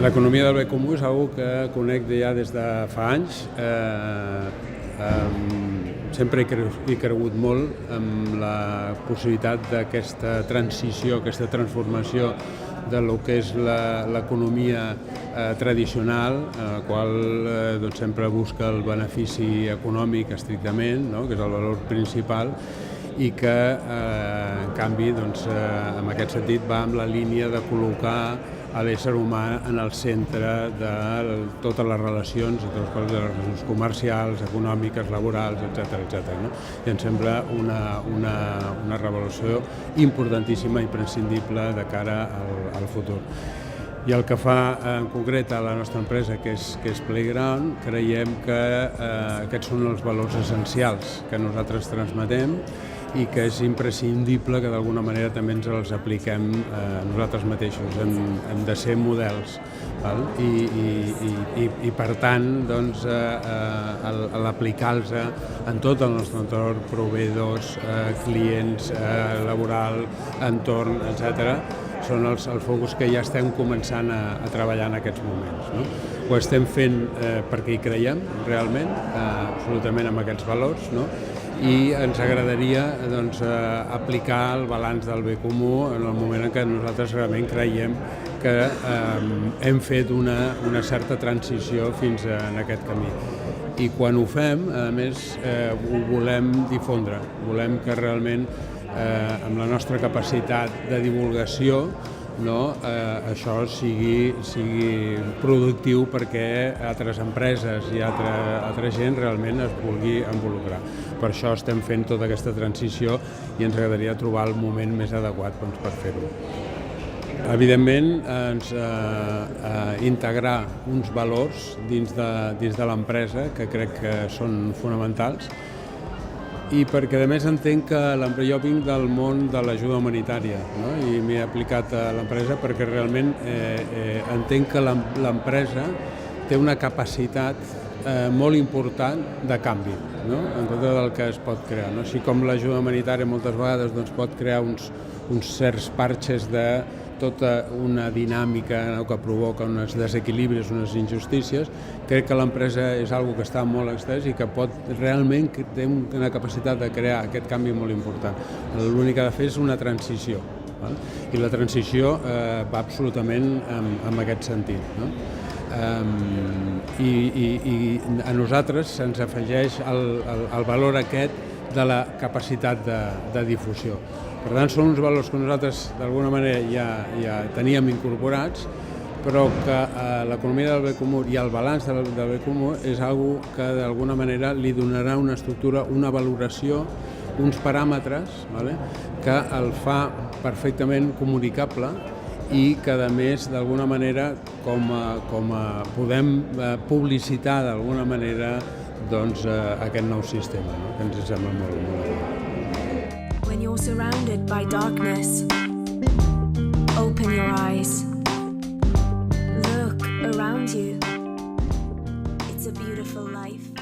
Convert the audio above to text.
L'economia del bé comú és una que conec ja des de fa anys. Sempre he cregut molt en la possibilitat d'aquesta transició, aquesta transformació de lo que és l'economia tradicional, en la qual sempre busca el benefici econòmic estrictament, no? Que és el valor principal, i que, en canvi, en aquest sentit, va en la línia de col·locar l'ésser humà en el centre de totes les relacions, de totes les relacions comercials, econòmiques, laborals, etc. No? I em sembla una revolució importantíssima i imprescindible de cara al futur. I el que fa en concret a la nostra empresa, que és Playground, creiem que aquests són els valors essencials que nosaltres transmetem i que és imprescindible que d'alguna manera també ens els apliquem nosaltres mateixos. Hem de ser models, val? I per tant, l'aplicar-los en tot el nostre entorn, proveïdors, clients, laboral, entorn, etc., són els focus que ja estem començant a treballar en aquests moments. No? Ho estem fent perquè hi creiem realment, absolutament amb aquests valors, no? I ens agradaria aplicar el balanç del bé comú en el moment en què nosaltres realment creiem que hem fet una certa transició fins en aquest camí. I quan ho fem, a més, ho volem difondre, volem que realment amb la nostra capacitat de divulgació, no, això sigui productiu perquè altres empreses i altra gent realment es vulgui involucrar. Per això estem fent tota aquesta transició i ens agradaria trobar el moment més adequat per fer-ho. Evidentment, integrar uns valors dins de l'empresa que crec que són fonamentals, i perquè a més entenc que jo vinc del món de l'ajuda humanitària, no? I m'he aplicat a l'empresa perquè realment entenc que l'empresa té una capacitat molt important de canvi, no? En tot el que es pot crear. No? Així com l'ajuda humanitària moltes vegades pot crear uns certs parxes de tota una dinàmica que provoca uns desequilibris, unes injustícies, crec que l'empresa és una cosa que està molt extès i que realment té una capacitat de crear aquest canvi molt important. L'únic que ha de fer és una transició, val? I la transició va absolutament en aquest sentit. No? I a nosaltres se'ns afegeix el valor aquest de la capacitat de difusió. Per tant, són uns valors que nosaltres d'alguna manera ja teníem incorporats, però que l'economia del bé comú i el balanç del bé comú és una que d'alguna manera li donarà una estructura, una valoració, uns paràmetres, vale? Que el fa perfectament comunicable i que a més d'alguna manera podem publicitar d'alguna manera aquest nou sistema, no? Que ens sembla molt bé. When you're surrounded by darkness, open your eyes. Look around you. It's a beautiful life.